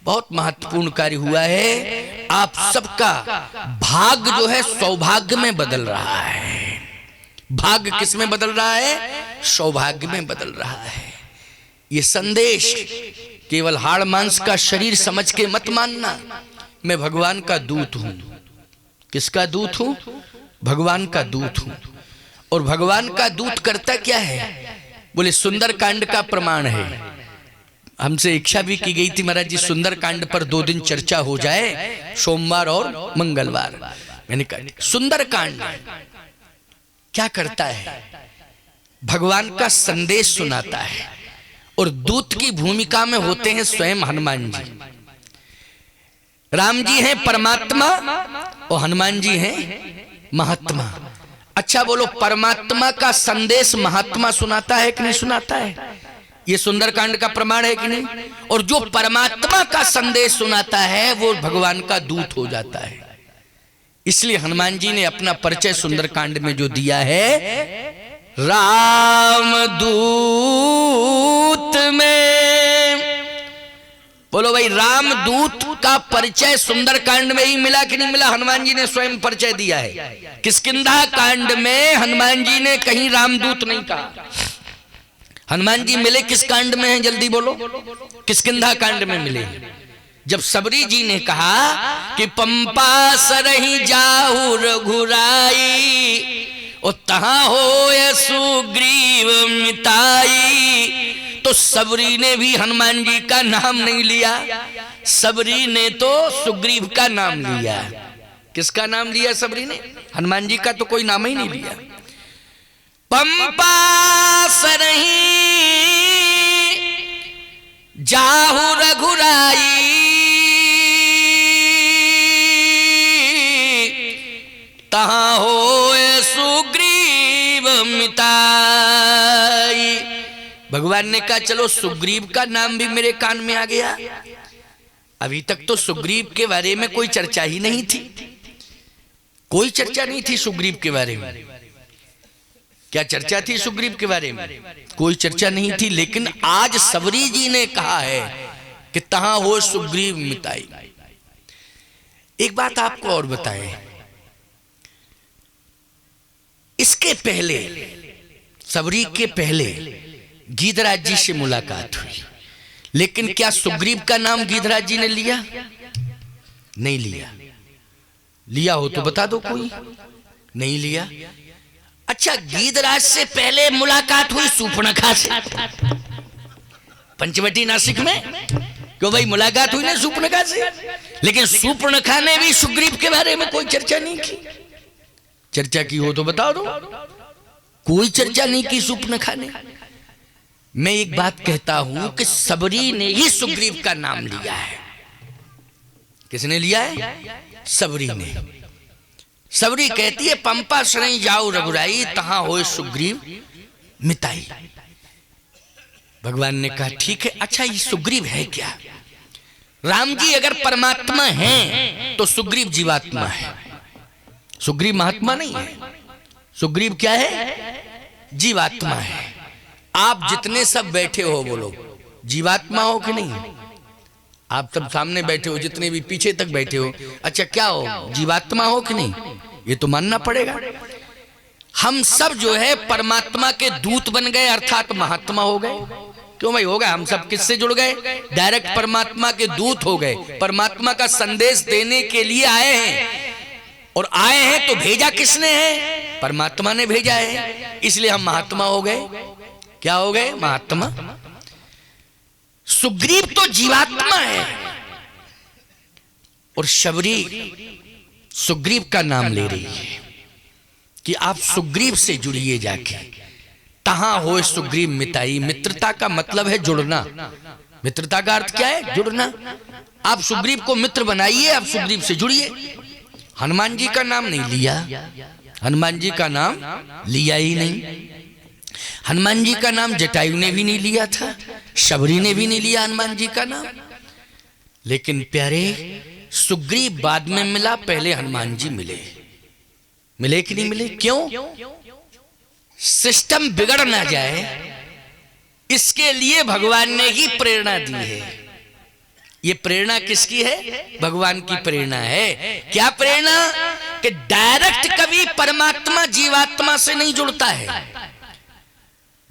बहुत महत्वपूर्ण कार्य हुआ है। आप सबका भाग जो है सौभाग्य में बदल रहा है। भाग्य किस में बदल रहा है? सौभाग्य में बदल रहा है। ये संदेश केवल हाड़ मांस का शरीर समझ के मत मानना। मैं भगवान का दूत हूं। किसका दूत हूं? भगवान का दूत हूं। और भगवान का दूत करता क्या है? बोले सुंदर कांड का प्रमाण है। हमसे इच्छा भी की गई थी महाराज जी सुंदर कांड पर 2 दिन चर्चा हो जाए, सोमवार और मंगलवार। मैंने कहा सुंदर कांड क्या करता है? भगवान का संदेश सुनाता है। और दूत की भूमिका में होते हैं स्वयं हनुमान जी। राम जी हैं परमात्मा और हनुमान जी हैं महात्मा। अच्छा बोलो, परमात्मा का संदेश महात्मा सुनाता है कि नहीं सुनाता है? ये सुंदरकांड का प्रमाण है कि नहीं? और जो परमात्मा का संदेश सुनाता है वो भगवान का दूत हो जाता है। इसलिए हनुमान जी ने अपना परिचय सुंदरकांड में जो दिया है, राम दूत में। बोलो भाई, राम दूत का परिचय सुंदरकांड में ही मिला कि नहीं मिला? हनुमान जी ने स्वयं परिचय दिया है। किष्किंधा कांड में हनुमान जी ने कहीं रामदूत नहीं कहा। हनुमान जी मिले किस कांड में हैं? जल्दी बोलो। किष्किंधा कांड में मिले। जब सबरी जी ने कहा कि पंपा सरही जाहु रघुराई, और तहां हो सुग्रीव मिताई, तो सबरी ने भी हनुमान जी का नाम नहीं लिया। सबरी ने तो सुग्रीव का नाम लिया। किसका नाम लिया सबरी ने? हनुमान जी का तो कोई नाम ही नहीं लिया। पंपा सरही जाहु रघुराई, तहां हो सुग्रीव मिताई। भगवान ने कहा चलो सुग्रीव का नाम भी मेरे कान में आ गया। अभी तक तो सुग्रीव के बारे में कोई चर्चा ही नहीं थी। कोई चर्चा नहीं थी सुग्रीव के बारे में। क्या चर्चा थी सुग्रीव के बारे में? कोई चर्चा नहीं थी। लेकिन आज सबरी जी ने कहा है कि तहां हो सुग्रीव मिताई। एक बात आपको और बताएं, इसके पहले, सबरी के पहले गीधराज जी से मुलाकात हुई। लेकिन क्या सुग्रीव का नाम गीधराज जी ने लिया? नहीं लिया। लिया हो तो बता दो कोई। नहीं लिया। अच्छा, गीधराज से पहले मुलाकात हुई शूर्पणखा से पंचवटी नासिक में। क्यों भाई, मुलाकात हुई ना शूर्पणखा से। लेकिन शूर्पणखा ने भी सुग्रीव के बारे में कोई चर्चा नहीं की। चर्चा की हो तो बताओ दो। कोई चर्चा नहीं की शूर्पणखा ने। मैं एक बात कहता हूं कि सबरी ने ही सुग्रीव का नाम लिया है। किसने लिया है? सबरी ने। सबरी कहती है पंपा सरई जाओ रघुराई, तहां होए सुग्रीव मिताई। भगवान ने कहा ठीक है। अच्छा, ये सुग्रीव है क्या? राम जी अगर परमात्मा हैं तो सुग्रीव जीवात्मा है। सुग्रीव महात्मा नहीं है। सुग्रीव क्या है? जीवात्मा है। आप जितने सब बैठे हो बोलो, जीवात्मा हो कि नहीं? आप सब सामने बैठे हो, जितने भी पीछे तक बैठे हो, अच्छा क्या हो? जीवात्मा हो कि नहीं? ये तो मानना पड़ेगा। हम सब जो है परमात्मा के दूत बन गए, अर्थात महात्मा हो गए। क्यों भाई हो गए? हम सब किससे जुड़ गए? डायरेक्ट परमात्मा के दूत हो गए। परमात्मा का संदेश देने के लिए आए हैं। और आए हैं तो भेजा किसने है? परमात्मा ने भेजा है। इसलिए हम महात्मा हो गए। क्या हो गए? महात्मा। सुग्रीव तो जीवात्मा है। और शबरी सुग्रीव का नाम ले रही है कि आप सुग्रीव से जुड़िए जाके। तहां हो सुग्रीव मिताई। मित्रता का मतलब है जुड़ना। मित्रता का अर्थ क्या है? जुड़ना। आप सुग्रीव को मित्र बनाइए, आप सुग्रीव से जुड़िए। हनुमान जी का नाम नहीं लिया। हनुमान जी का नाम लिया ही नहीं। हनुमान जी का नाम जटायु ने भी नहीं लिया था, शबरी ने भी नहीं लिया हनुमान जी का नाम। लेकिन प्यारे, सुग्रीव बाद में मिला, पहले हनुमान जी मिले। मिले कि नहीं मिले? क्यों? सिस्टम बिगड़ ना जाए इसके लिए भगवान ने ही प्रेरणा दी है। ये प्रेरणा किसकी है? भगवान की प्रेरणा है। क्या प्रेरणा? कि डायरेक्ट कभी परमात्मा जीवात्मा से नहीं जुड़ता है।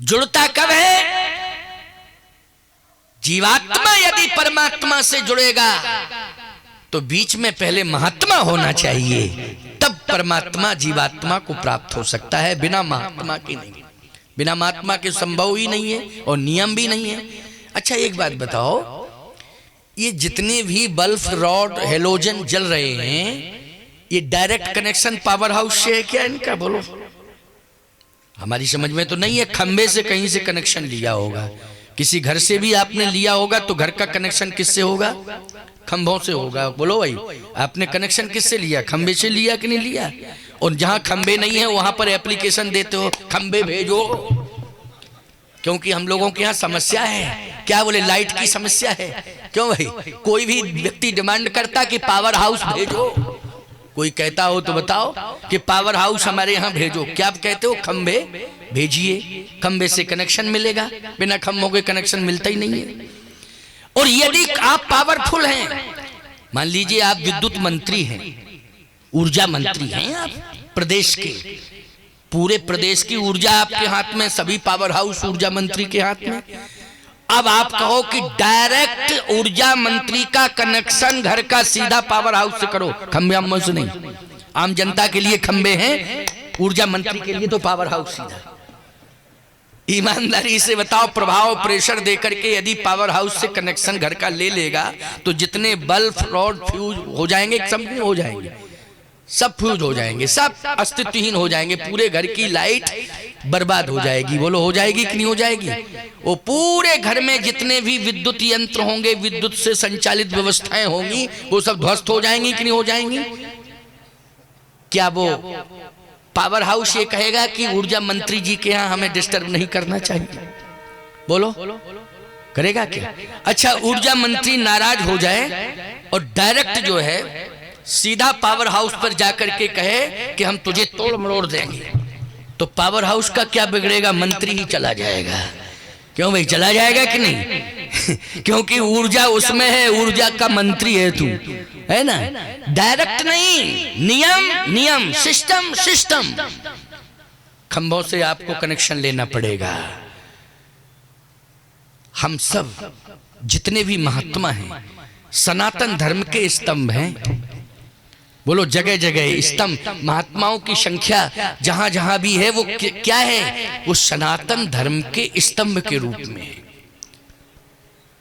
जुड़ता कब है? जीवात्मा यदि परमात्मा से जुड़ेगा तो बीच में पहले महात्मा होना चाहिए, तब परमात्मा जीवात्मा को प्राप्त हो सकता है। बिना महात्मा के नहीं, बिना महात्मा के संभव ही नहीं है और नियम भी नहीं है। अच्छा एक बात बताओ, ये जितने भी बल्ब, रॉड, हेलोजन जल रहे हैं, ये डायरेक्ट कनेक्शन पावर हाउस से है क्या इनका? बोलो। हमारी समझ में तो नहीं है। खंबे से कहीं से कनेक्शन लिया होगा, किसी घर से भी आपने लिया होगा, तो घर का कनेक्शन किससे होगा? खंभों से होगा। बोलो भाई, आपने कनेक्शन किससे लिया? खंबे से लिया कि नहीं लिया? और जहां खंबे नहीं है वहां पर एप्लीकेशन देते हो, खंबे भेजो। क्योंकि हम लोगों के यहाँ समस्या है, क्या बोले, लाइट की समस्या है। क्यों भाई? कोई भी व्यक्ति डिमांड करता कि पावर हाउस भेजो। कोई कहता हो तो बताओ कि पावर हाउस हमारे यहाँ भेजो। क्या आप कहते हो? खंबे भेजिए, खंबे से कनेक्शन मिलेगा। बिना खंभों के कनेक्शन मिलता ही नहीं है। और यदि आप पावरफुल हैं, मान लीजिए आप विद्युत मंत्री हैं, ऊर्जा मंत्री हैं आप प्रदेश के, पूरे प्रदेश की ऊर्जा आपके हाथ में, सभी पावर हाउस ऊर्जा मंत्री के हाथ में। अब आप कहो कि डायरेक्ट ऊर्जा मंत्री का कनेक्शन घर का सीधा पावर हाउस से करो, खंबे अम्मों से नहीं। आम जनता के लिए खंबे हैं, ऊर्जा मंत्री के लिए तो पावर हाउस सीधा। ईमानदारी से बताओ, प्रभाव प्रेशर देकर के यदि पावर हाउस से कनेक्शन घर का ले लेगा तो जितने बल्ब, रॉड फ्यूज हो जाएंगे, सब हो जाएंगे, सब फ्यूज हो जाएंगे, सब अस्तित्वहीन हो जाएंगे। पूरे घर की लाइट बर्बाद हो जाएगी। बोलो हो जाएगी कि नहीं हो जाएगी? वो पूरे घर में जितने भी विद्युत यंत्र होंगे, विद्युत से संचालित व्यवस्थाएं होंगी, वो सब ध्वस्त हो जाएंगी कि नहीं हो जाएंगी? क्या वो पावर हाउस ये कहेगा कि ऊर्जा मंत्री जी के यहाँ हमें डिस्टर्ब नहीं करना चाहिए? बोलो करेगा क्या? अच्छा, ऊर्जा मंत्री नाराज हो जाए और डायरेक्ट जो है सीधा पावर हाउस पर जाकर के कहे कि हम तुझे तोड़ मरोड़ देंगे, तो पावर हाउस का क्या बिगड़ेगा? मंत्री ही चला जाएगा। क्यों भाई, चला जाएगा कि नहीं? क्योंकि ऊर्जा उसमें है, ऊर्जा का मंत्री है तू, है ना? डायरेक्ट नहीं, नियम नियम, सिस्टम सिस्टम। खंभों से आपको कनेक्शन लेना पड़ेगा। हम सब जितने भी महात्मा हैं, सनातन धर्म के स्तंभ हैं। बोलो जगह जगह स्तंभ, महात्माओं की संख्या जहां जहां भी है वो क्या है? वो सनातन धर्म के स्तंभ के रूप में,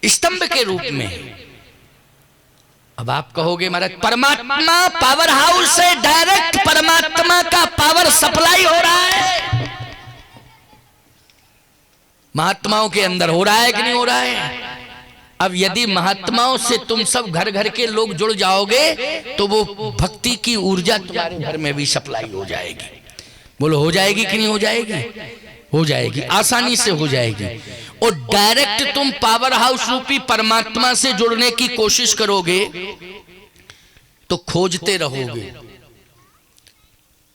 स्तंभ के रूप में। अब आप कहोगे महाराज परमात्मा पावर हाउस से डायरेक्ट परमात्मा का पावर सप्लाई हो रहा है, महात्माओं के अंदर हो रहा है कि नहीं हो रहा है? अब यदि महात्माओं से तुम सब घर घर के लोग जुड़ जाओगे तो वो भक्ति की ऊर्जा तुम्हारे घर में भी सप्लाई हो जाएगी। बोलो हो जाएगी कि नहीं हो जाएगी? हो जाएगी, आसानी से हो जाएगी। और डायरेक्ट तुम पावर हाउस रूपी परमात्मा से जुड़ने की कोशिश करोगे तो खोजते रहोगे,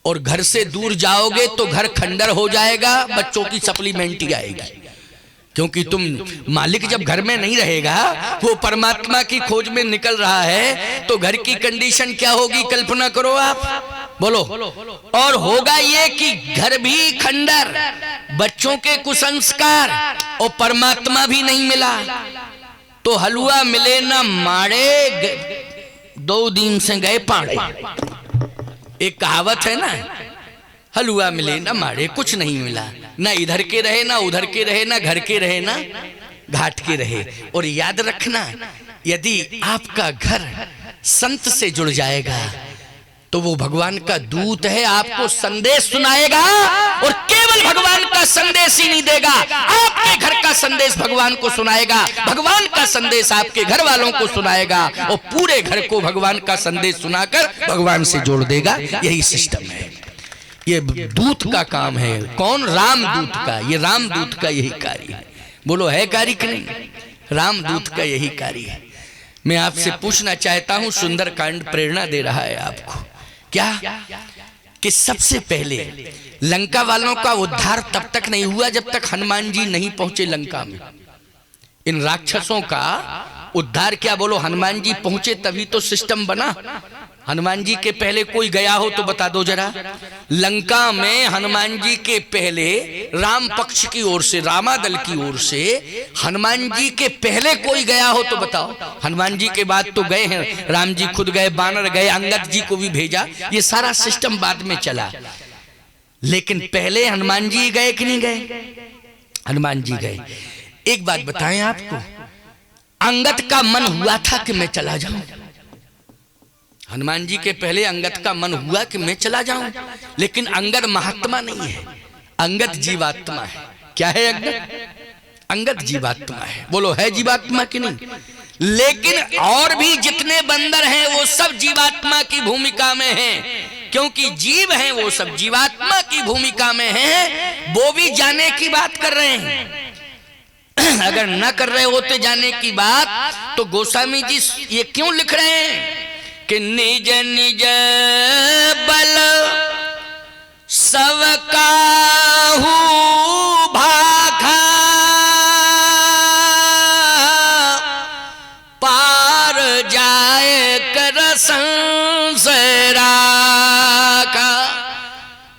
और घर से दूर जाओगे तो घर खंडर हो जाएगा, बच्चों की सप्लीमेंट्री आएगी। क्योंकि तुम मालिक जब घर में नहीं रहेगा, वो परमात्मा की खोज में निकल रहा है, तो घर की कंडीशन क्या होगी? कल्पना करो आप, बोलो। और होगा ये कि घर भी खंडर, बच्चों के कुसंस्कार, और परमात्मा भी नहीं मिला। तो हलवा मिले ना माड़े, 2 दिन से गए पाड़े। एक कहावत है ना, हलवा मिले ना माड़े, कुछ नहीं मिला, ना इधर के रहे ना उधर के रहे, ना घर के रहे ना घाट के रहे। और याद रखना, यदि आपका घर संत से जुड़ जाएगा तो वो भगवान का दूत है, आपको संदेश सुनाएगा, और केवल भगवान का संदेश ही नहीं देगा, आपके घर का संदेश भगवान को सुनाएगा, भगवान का संदेश आपके घर वालों को सुनाएगा, और पूरे घर को भगवान का संदेश सुनाकर भगवान से जोड़ देगा। यही सिस्टम है, ये दूत का काम है। कौन? रामदूत का। ये रामदूत का यही कार्य है। बोलो है कार्य कि नहीं? रामदूत का यही कार्य है। मैं आपसे पूछना चाहता हूं, सुंदरकांड प्रेरणा दे रहा है आपको क्या? कि सबसे पहले लंका वालों का उद्धार तब तक नहीं हुआ जब तक हनुमान जी नहीं पहुंचे लंका में। इन राक्षसों का उद्धार क्या, बोलो हनुमान जी पहुंचे तभी तो सिस्टम बना। हनुमान जी के पहले कोई गया हो तो बता दो जरा। लंका में हनुमान जी के पहले राम पक्ष की ओर से, रामादल की ओर से हनुमान जी के पहले कोई गया हो तो बताओ। हनुमान जी के बाद तो गए हैं, राम जी खुद गए, बानर गए, अंगद जी को भी भेजा, ये सारा सिस्टम बाद में चला। लेकिन पहले हनुमान जी गए कि नहीं गए? हनुमान जी गए। एक बात बताएं आपको, अंगद का मन हुआ था कि मैं चला जाऊं। हनुमान जी के पहले अंगद का मन हुआ कि मैं चला जाऊं, लेकिन अंगद महात्मा नहीं है, अंगद जीवात्मा है। क्या है अंगद? अंगद जीवात्मा है। बोलो है जीवात्मा कि नहीं? लेकिन और भी जितने बंदर हैं वो सब जीवात्मा की भूमिका में हैं, क्योंकि जीव हैं वो सब जीवात्मा की भूमिका में हैं। वो भी जाने की बात कर रहे हैं। अगर न कर रहे होते जाने की बात तो गोस्वामी जी ये क्यों लिख रहे हैं कि निज निज बल सब काहू भाखा पार जाए कर संसरा का।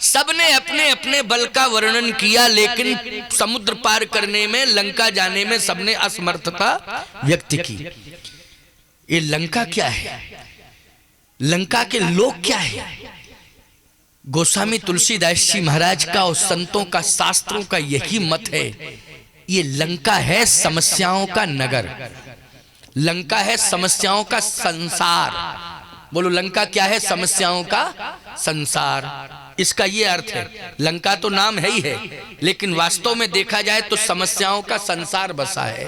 सबने अपने अपने बल का वर्णन किया, लेकिन समुद्र पार करने में, लंका जाने में सबने असमर्थता व्यक्त की। ये लंका क्या है? लंका के लोग क्या है? गोस्वामी तुलसीदास जी महाराज का और संतों का, शास्त्रों का यही मत है, ये लंका है समस्याओं का नगर, लंका है समस्याओं का संसार। बोलो लंका क्या है? समस्याओं का संसार। इसका ये अर्थ है, लंका तो नाम है ही है, लेकिन वास्तव में देखा जाए तो समस्याओं का संसार बसा है।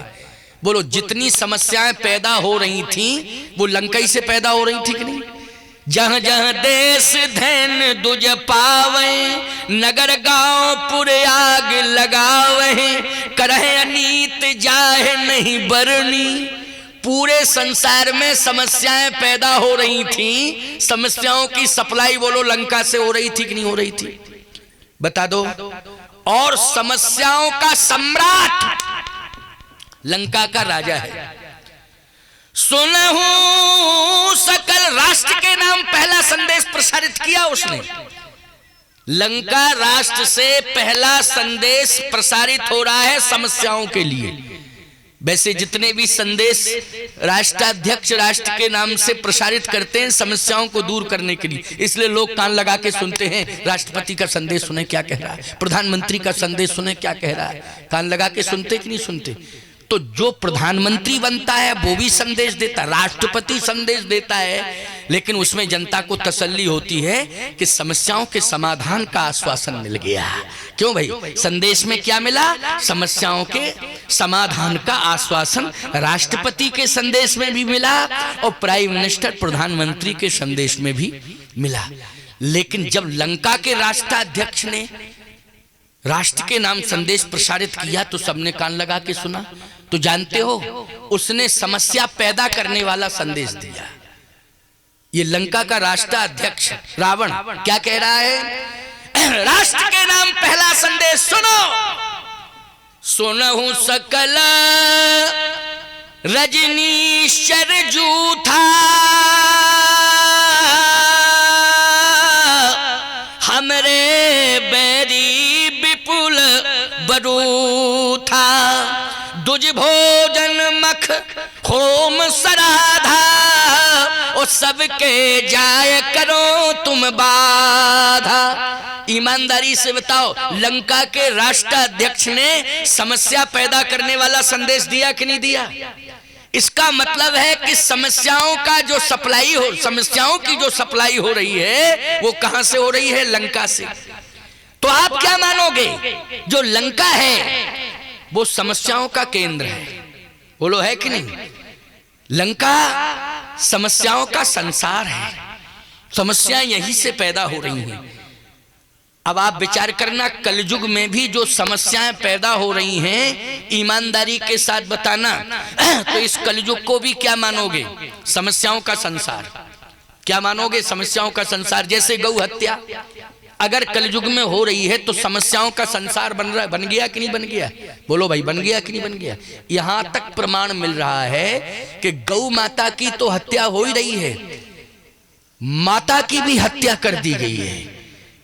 बोलो जितनी समस्याएं पैदा हो रही थी वो लंका ही से पैदा हो रही थी कि नहीं? जहां जहां देश धन दुज पावे, नगर गांव पुर आग लगावे, करहे अनीत जाहे नहीं बरनी। पूरे संसार में समस्याएं पैदा हो रही थी, समस्याओं की सप्लाई बोलो लंका से हो रही थी कि नहीं हो रही थी? बता दो। और समस्याओं का सम्राट लंका का राजा है। सुनहु सकल राष्ट्र के नाम पहला संदेश प्रसारित किया उसने। लंका राष्ट्र से पहला संदेश प्रसारित हो रहा है समस्याओं के लिए। वैसे जितने भी संदेश राष्ट्राध्यक्ष राष्ट्र के नाम से प्रसारित करते हैं समस्याओं को दूर करने के लिए, इसलिए लोग कान लगा के सुनते हैं। राष्ट्रपति का संदेश सुने क्या कह रहा है, प्रधानमंत्री का संदेश सुने क्या कह रहा है, कान लगा के सुनते कि नहीं सुनते? तो जो प्रधानमंत्री बनता है वो भी संदेश देता है, राष्ट्रपति संदेश देता है, लेकिन उसमें जनता को तसल्ली होती है कि समस्याओं के समाधान का आश्वासन मिल गया। क्यों भाई? संदेश में क्या मिला? समस्याओं के समाधान का आश्वासन राष्ट्रपति के संदेश में भी मिला और प्राइम मिनिस्टर प्रधानमंत्री के संदेश में भी मिला। लेकिन जब लंका के राष्ट्राध्यक्ष ने राष्ट्र के नाम संदेश प्रसारित किया तो सबने कान लगा के सुना। तो जानते हो उसने समस्या पैदा करने वाला संदेश दिया। ये लंका का राष्ट्राध्यक्ष रावण क्या कह रहा है? राष्ट्र के नाम पहला संदेश सुनो। सुनहु सकल रजनीश्वर जूथा, हमरे बैरी विपुल बरूथा, दुज भोजन मख होम सराधा, और सबके जाय करो तुम बाधा। ईमानदारी से बताओ लंका के राष्ट्राध्यक्ष ने समस्या पैदा करने वाला संदेश दिया कि नहीं दिया? इसका मतलब है कि समस्याओं का जो सप्लाई हो, समस्याओं की जो सप्लाई हो रही है वो कहां से हो रही है? लंका से। तो आप क्या मानोगे? जो लंका है वो समस्याओं का केंद्र है। बोलो है कि नहीं? लंका समस्याओं का संसार है, समस्याएं यहीं से पैदा हो रही हैं। अब आप विचार करना, कलयुग में भी जो समस्याएं पैदा हो रही हैं, ईमानदारी के साथ बताना, तो इस कलयुग को भी क्या मानोगे? समस्याओं का संसार। क्या मानोगे? समस्याओं का संसार। जैसे गौ हत्या, अगर कलयुग में हो रही है तो समस्याओं का संसार बन रहा है, बन गया कि नहीं बन गया? बोलो भाई, बन गया कि नहीं बन गया? यहां तक प्रमाण मिल रहा है कि गौ माता की तो हत्या हो ही रही है, माता की भी हत्या कर दी गई है।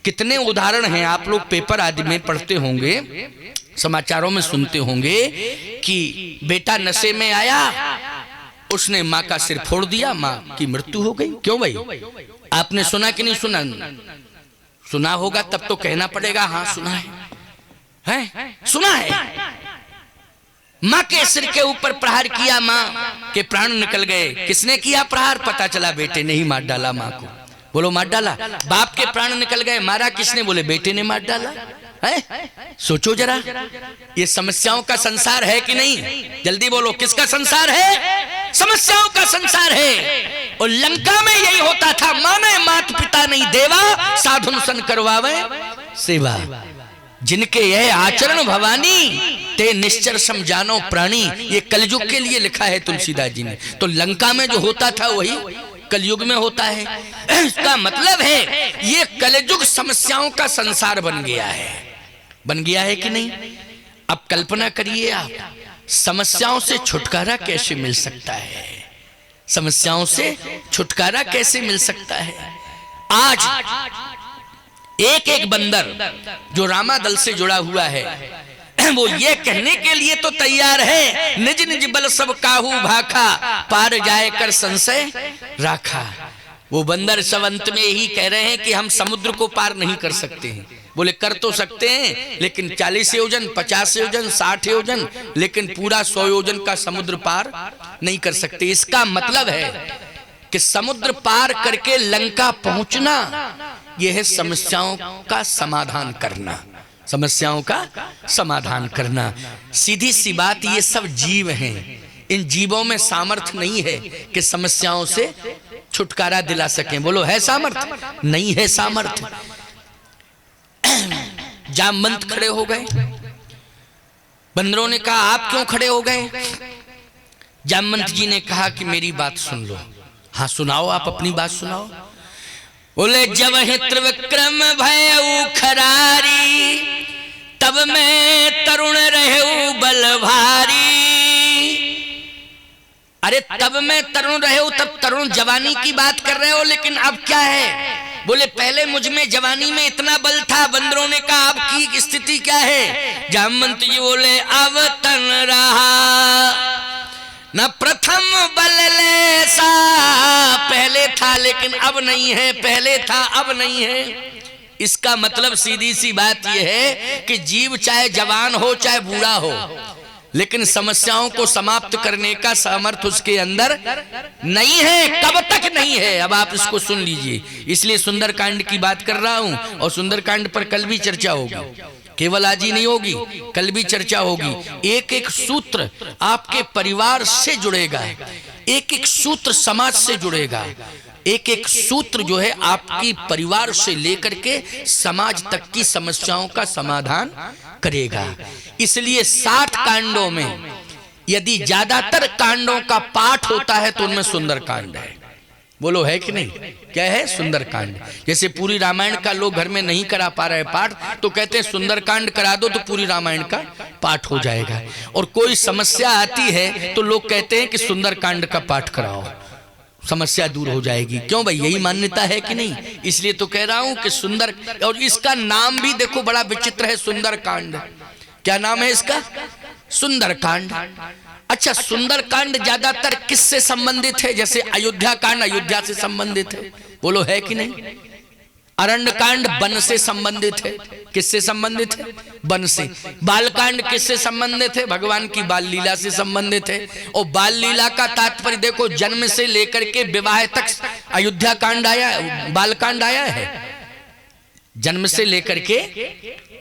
कितने उदाहरण हैं, आप लोग पेपर आदि में पढ़ते होंगे, समाचारों में सुनते होंगे कि बेटा नशे में आया, उसने माँ का सिर फोड़ दिया, माँ की मृत्यु हो गई। क्यों भाई? आपने सुना कि नहीं सुना? सुना होगा तब तो कहना पड़ेगा हाँ सुना है? सुना है। माँ के सिर के ऊपर प्रहार किया, माँ के प्राण निकल गए। किसने किया प्रहार? पता चला बेटे ने ही मार डाला माँ को। बोलो मार डाला। बाप के प्राण निकल गए, मारा किसने? बोले बेटे ने मार डाला है। सोचो जरा, ये समस्याओं का संसार है कि नहीं? जल्दी बोलो, किसका संसार है? समस्याओं का संसार है। और लंका में यही होता था, माने मात पिता नहीं देवा, साधुन सन करवावे सेवा। जिनके यह आचरण भवानी ते निश्चर समझानो प्राणी, ये कलयुग के लिए लिखा है तुलसीदास जी ने। तो लंका में जो होता था वही कलयुग में होता है। इसका मतलब है ये कलयुग समस्याओं का संसार बन गया है। बन गया है कि नहीं? अब कल्पना करिए आप, समस्याओं से छुटकारा कैसे मिल सकता है? समस्याओं से छुटकारा कैसे मिल सकता है? आज एक एक बंदर जो रामादल से जुड़ा हुआ है, वो ये कहने के लिए तो तैयार है, निज निज बल सब काहू भाखा, पार जाए कर संशय राखा। वो बंदर सब अंत में यही कह रहे हैं कि हम समुद्र को पार नहीं कर सकते हैं। बोले कर तो सकते हैं, लेकिन 40 योजन, 50 योजन, 60 योजन, लेकिन पूरा 100 योजन का समुद्र पार नहीं कर सकते। इसका मतलब है कि समुद्र पार करके लंका पहुंचना, यह है समस्याओं का समाधान करना। समस्याओं का समाधान करना, सीधी सी बात। ये सब जीव हैं, इन जीवों में सामर्थ्य नहीं है कि समस्याओं से छुटकारा दिला सकें। बोलो है सामर्थ्य? नहीं है सामर्थ्य। जामवंत खड़े हो गए, बंदरों ने कहा आप क्यों खड़े हो गए? जामवंत जी ने कहा कि मेरी बात सुन लो। हाँ सुनाओ, आप अपनी बात सुनाओ। बोले जब है त्रिविक्रम भयऊ खरारी, तब मैं तरुण रहूं बल भारी। अरे तब मैं तरुण रहूं, तब तरुण जवानी की बात कर रहे हो, लेकिन अब क्या है? बोले पहले मुझ में जवानी में इतना बल था। बंदरों ने कहा आपकी स्थिति क्या है? जामवंत जी बोले अब तन रहा न प्रथम बल लेसा, पहले था लेकिन अब नहीं है, पहले था अब नहीं है। इसका मतलब सीधी सी बात यह है कि जीव चाहे जवान हो चाहे बूढ़ा हो, लेकिन समस्याओं को समाप्त करने का सामर्थ्य उसके अंदर नहीं है। कब तक नहीं है? अब आप इसको सुन लीजिए। इसलिए सुंदरकांड की बात कर रहा हूं, और सुंदरकांड पर कल भी चर्चा होगी, केवल आज ही नहीं होगी, कल भी चर्चा होगी। एक एक सूत्र आपके परिवार से जुड़ेगा, एक एक सूत्र समाज से जुड़ेगा, एक एक सूत्र जो है आपकी परिवार से लेकर के समाज तक की समस्याओं का समाधान करेगा। इसलिए 60 कांडों में यदि ज्यादातर कांडों का पाठ होता है तो उनमें सुंदरकांड है। बोलो है कि नहीं? क्या है? सुंदरकांड। जैसे पूरी रामायण का लोग घर में नहीं करा पा रहे पाठ, तो कहते हैं सुंदरकांड करा दो तो पूरी रामायण का पाठ हो जाएगा। और कोई समस्या आती है तो लोग कहते हैं कि सुंदरकांड का पाठ कराओ, समस्या दूर हो जाएगी। क्यों भाई? यही मान्यता है कि नहीं? इसलिए तो कह रहा हूं कि सुंदर, और इसका नाम भी देखो बड़ा विचित्र है, सुंदरकांड। क्या नाम है इसका? सुंदरकांड। अच्छा, सुंदरकांड ज्यादातर किससे संबंधित है? जैसे अयोध्या कांड अयोध्या से संबंधित है, बोलो है कि नहीं? अरण्य कांड वन से संबंधित है। किससे संबंधित है? वन से। बालकांड किससे संबंधित है? भगवान की बाल लीला से संबंधित है। और बाल लीला का तात्पर्य देखो, जन्म से लेकर के विवाह तक अयोध्या कांड आया, बालकांड आया है। जन्म से लेकर के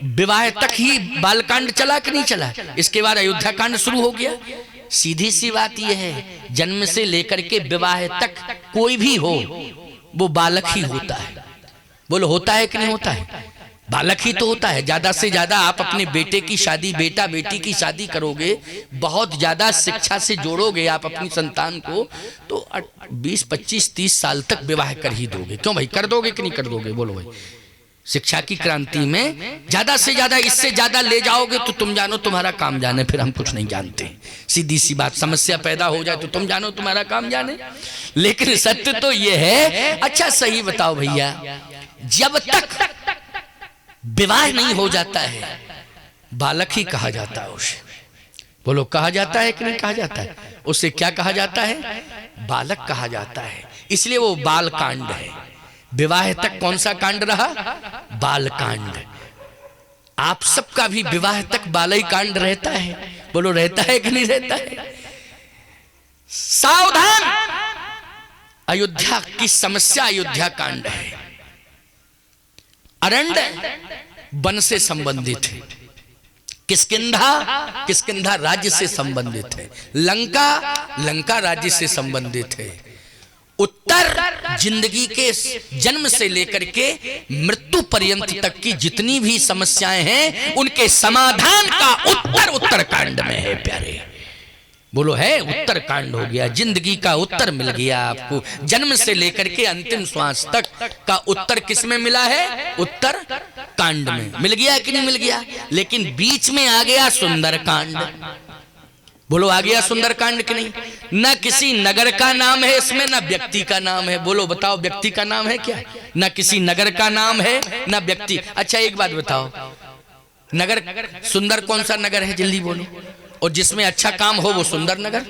विवाह तक ही बालकांड चला कि नहीं चला? इसके बाद अयोध्या कांड शुरू हो गया। सीधी सी बात यह है, जन्म से लेकर के विवाह तक कोई भी हो वो बालक ही होता है। बोलो होता है कि नहीं होता है? बालक ही तो होता है। ज्यादा से ज्यादा आप अपने बेटे की शादी, बेटा बेटी की शादी करोगे, बहुत ज्यादा शिक्षा से जोड़ोगे आप अपनी संतान को, तो 20, 25, 30 साल तक विवाह कर ही दोगे। क्यों भाई? कर दोगे कि नहीं कर दोगे? बोलो भाई। शिक्षा की क्रांति में ज्यादा से ज्यादा, इससे ज्यादा ले जाओगे तो तुम जानो तुम्हारा काम जाने, फिर हम कुछ नहीं जानते। सीधी सी बात, समस्या पैदा हो जाए तो तुम जानो तुम्हारा काम जाने। लेकिन सत्य तो यह है। अच्छा सही बताओ भैया, जब तक विवाह नहीं हो जाता है बालक ही कहा जाता है उसे। बोलो कहा जाता है कि नहीं कहा जाता है? उसे क्या कहा जाता है? बालक कहा जाता है। इसलिए वो बाल कांड है। विवाह तक कौन सा कांड रहा? बाल कांड। आप सबका भी विवाह तक बाल ही कांड रहता है। बोलो रहता है कि नहीं रहता है? सावधान, अयोध्या की समस्या अयोध्या कांड है। अरण्य वन से संबंधित है, किष्किंधा राज्य से संबंधित है, लंका राज्य से संबंधित है। उत्तर जिंदगी के जन्म से लेकर के मृत्यु पर्यंत तक की जितनी भी समस्याएं हैं उनके समाधान का उत्तर उत्तरकांड में है प्यारे। बोलो है, उत्तर कांड हो गया, जिंदगी का उत्तर मिल गया आपको। जन्म से लेकर के अंतिम श्वास तक का उत्तर किस में मिला है? उत्तर कांड में मिल गया कि नहीं मिल गया? लेकिन बीच में आ गया सुंदर कांड। बोलो आ गया सुंदर कांड कि नहीं? न किसी नगर का नाम है इसमें, न व्यक्ति का नाम है। बोलो बताओ व्यक्ति का नाम है क्या? न किसी नगर का नाम है न व्यक्ति। अच्छा एक बात बताओ, नगर सुंदर कौन सा नगर है? जल्दी बोलो। और जिसमें अच्छा काम हो वो सुंदर नगर।